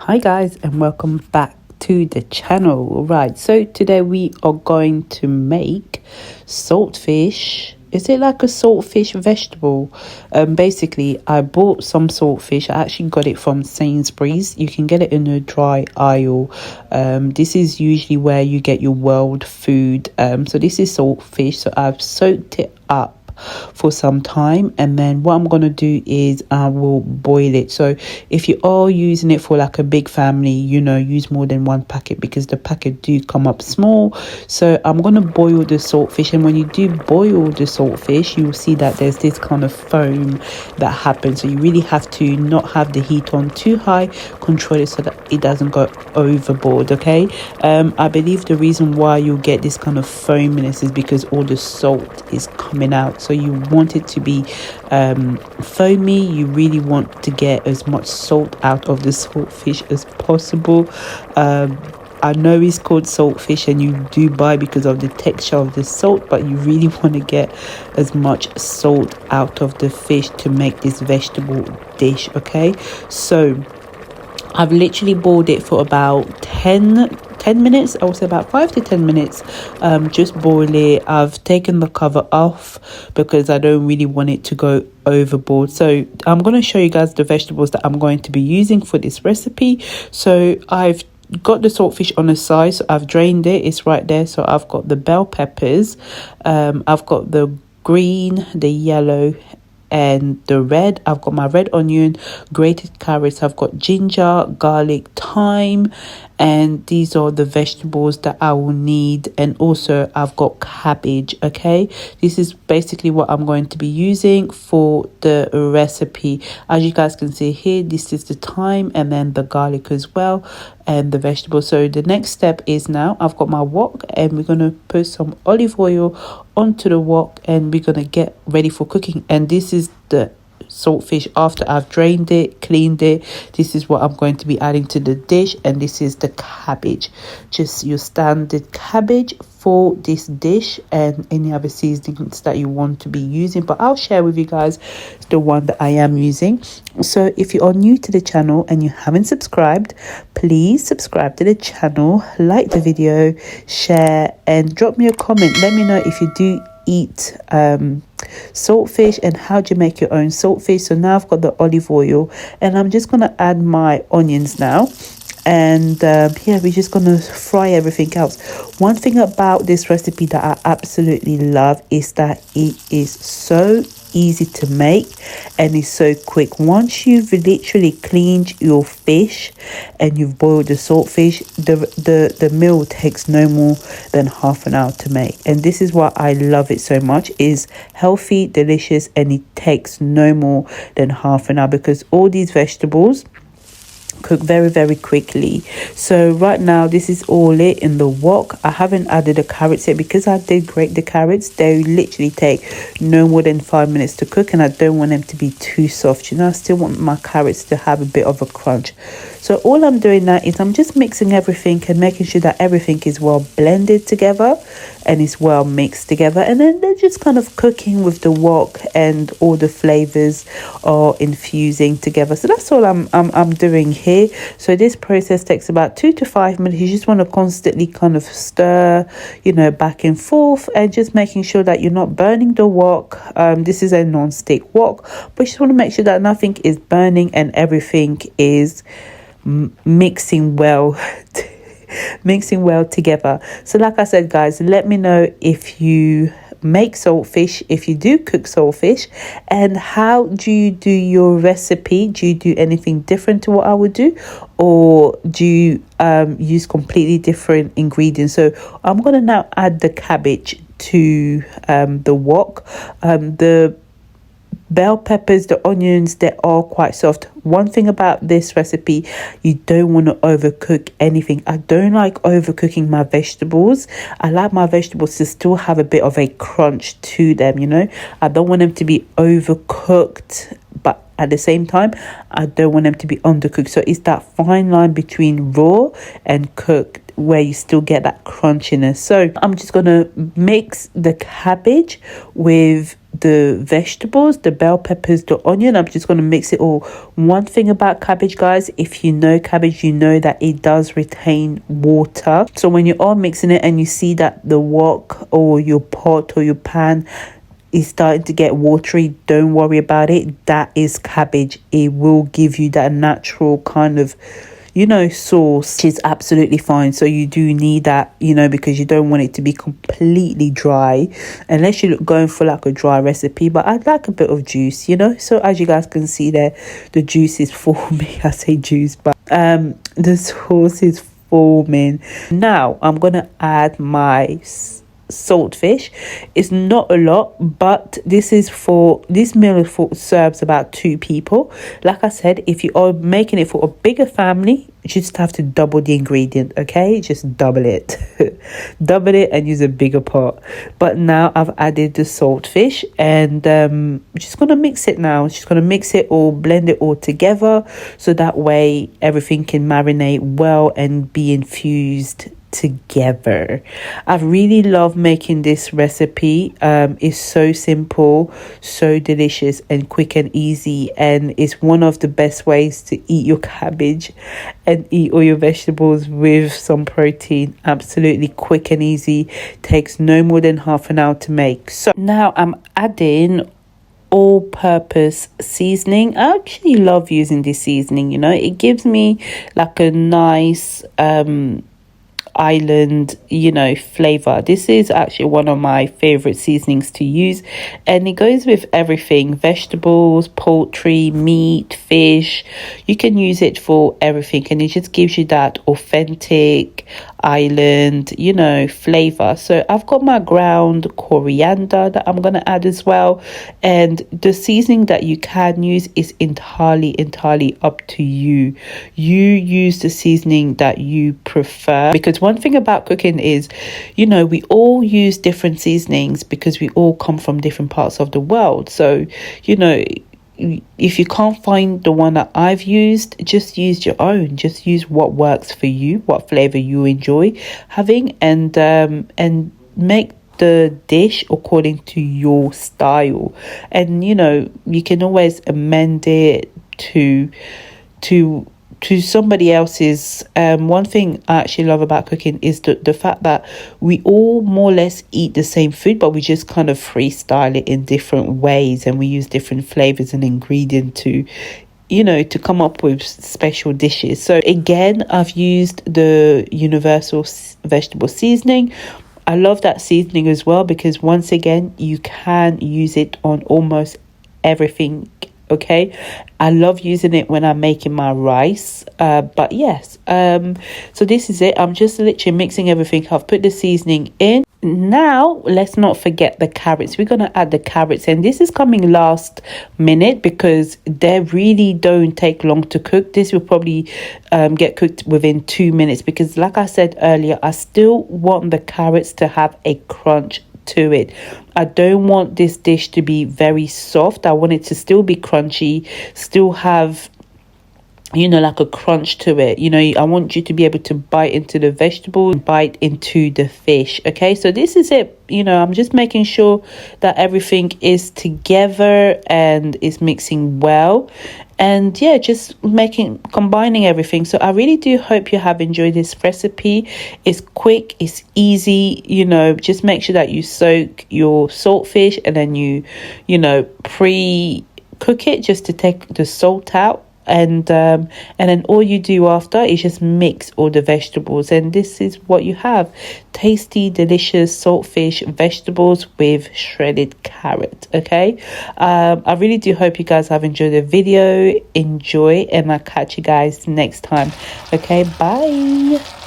Hi guys, and welcome back to the channel. Right, so today we are going to make saltfish. Is it like a saltfish vegetable? Basically I bought some saltfish. I actually got it from Sainsbury's. You can get it in a dry aisle. This is usually where you get your world food. So this is saltfish, so I've soaked it up for some time, and then what I'm gonna do is I will boil it. So if you are using it for like a big family, use more than one packet because the packet do come up small. So I'm gonna boil the saltfish, and when you do boil the saltfish, you will see that there's this kind of foam that happens. So you really have to not have the heat on too high, control it so that it doesn't go overboard. Okay, I believe the reason why you get this kind of foaminess is because all the salt is coming out. So you want it to be foamy. You really want to get as much salt out of the saltfish as possible. I know it's called saltfish and you do buy because of the texture of the salt, but you really want to get as much salt out of the fish to make this vegetable dish. Okay, so I've literally boiled it for about 10 minutes. I would say about 5 to 10 minutes. Just boil it. I've taken the cover off because I don't really want it to go overboard. So I'm going to show you guys the vegetables that I'm going to be using for this recipe. So I've got the saltfish on the side, so I've drained it. It's right there. So I've got the bell peppers, I've got the green, the yellow and the red. I've got my red onion, grated carrots, I've got ginger, garlic, thyme, and these are the vegetables that I will need. And also I've got cabbage. Okay, this is basically what I'm going to be using for the recipe. As you guys can see here, this is the thyme and then the garlic as well, and the vegetables. So the next step is, now I've got my wok and we're going to put some olive oil onto the wok and we're going to get ready for cooking. And this is the saltfish after I've drained it, cleaned it. This is what I'm going to be adding to the dish, and this is the cabbage, just your standard cabbage for this dish, and any other seasonings that you want to be using, but I'll share with you guys the one that I am using. So if you are new to the channel and you haven't subscribed, please subscribe to the channel, like the video, share, and drop me a comment. Let me know if you do eat saltfish and how do you make your own saltfish. So now I've got the olive oil and I'm just going to add my onions now, and yeah, we're just going to fry everything else. One thing about this recipe that I absolutely love is that it is so easy to make and it's so quick. Once you've literally cleaned your fish and you've boiled the saltfish, the meal takes no more than half an hour to make. And this is why I love it so much. Is healthy, delicious, and it takes no more than half an hour because all these vegetables cook very quickly. So right now this is all it in the wok. I haven't added the carrots yet because I did grate the carrots. They literally take no more than 5 minutes to cook, and I don't want them to be too soft. I still want my carrots to have a bit of a crunch. So all I'm doing now is I'm just mixing everything and making sure that everything is well blended together and is well mixed together, and then they're just kind of cooking with the wok and all the flavors are infusing together. So that's all I'm doing here. So this process takes about 2 to 5 minutes. You just want to constantly kind of stir, back and forth, and just making sure that you're not burning the wok. This is a non-stick wok, but you just want to make sure that nothing is burning and everything is mixing well together. So like I said, guys, let me know if you make saltfish, if you do cook saltfish, and how do you do your recipe? Do you do anything different to what I would do, or do you use completely different ingredients? So I'm going to now add the cabbage to the wok. The bell peppers, the onions, they're all quite soft. One thing about this recipe, you don't want to overcook anything. I don't like overcooking my vegetables. I like my vegetables to still have a bit of a crunch to them. I don't want them to be overcooked, but at the same time I don't want them to be undercooked. So it's that fine line between raw and cooked where you still get that crunchiness. So I'm just gonna mix the cabbage with the vegetables, the bell peppers, the onion. I'm just going to mix it all. One thing about cabbage, guys, if you know cabbage, you know that it does retain water. So when you are mixing it and you see that the wok or your pot or your pan is starting to get watery, don't worry about it. That is cabbage. It will give you that natural kind of, sauce, which is absolutely fine. So you do need that, because you don't want it to be completely dry, unless you're going for like a dry recipe. But I'd like a bit of juice, so as you guys can see there, the juice is forming. I say juice, but the sauce is forming. Now I'm gonna add my saltfish. It's not a lot, but this meal serves about 2 people. Like I said, if you are making it for a bigger family, you just have to double the ingredient. Okay, just double it. Double it and use a bigger pot. But now I've added the saltfish, and I'm just gonna mix it now. Just gonna mix it all, blend it all together, so that way everything can marinate well and be infused together. I really love making this recipe. It's so simple, so delicious, and quick and easy, and it's one of the best ways to eat your cabbage and eat all your vegetables with some protein. Absolutely quick and easy, takes no more than half an hour to make. So now I'm adding all-purpose seasoning. I actually love using this seasoning. It gives me like a nice island flavor. This is actually one of my favorite seasonings to use, and it goes with everything: vegetables, poultry, meat, fish. You can use it for everything, and it just gives you that authentic island flavor. So I've got my ground coriander that I'm gonna add as well, and the seasoning that you can use is entirely up to you. You use the seasoning that you prefer, because one thing about cooking is we all use different seasonings because we all come from different parts of the world. So if you can't find the one that I've used, just use your own. Just use what works for you, what flavor you enjoy having, and make the dish according to your style. And you can always amend it to somebody else's. One thing I actually love about cooking is the fact that we all more or less eat the same food, but we just kind of freestyle it in different ways, and we use different flavors and ingredients to come up with special dishes. So again, I've used the universal vegetable seasoning. I love that seasoning as well, because once again, you can use it on almost everything. Okay, I love using it when I'm making my rice, but yes, so this is it. I'm just literally mixing everything. I've put the seasoning in. Now let's not forget the carrots. We're gonna add the carrots, and this is coming last minute because they really don't take long to cook. This will probably get cooked within 2 minutes, because like I said earlier, I still want the carrots to have a crunch to it. I don't want this dish to be very soft. I want it to still be crunchy, still have like a crunch to it. I want you to be able to bite into the vegetable, bite into the fish. Okay, so this is it. I'm just making sure that everything is together and is mixing well, and yeah, just combining everything. So I really do hope you have enjoyed this recipe. It's quick, it's easy. Just make sure that you soak your saltfish, and then you pre-cook it just to take the salt out. And then all you do after is just mix all the vegetables, and this is what you have: tasty, delicious saltfish vegetables with shredded carrot. Okay, I really do hope you guys have enjoyed the video. Enjoy, and I'll catch you guys next time. Okay, bye.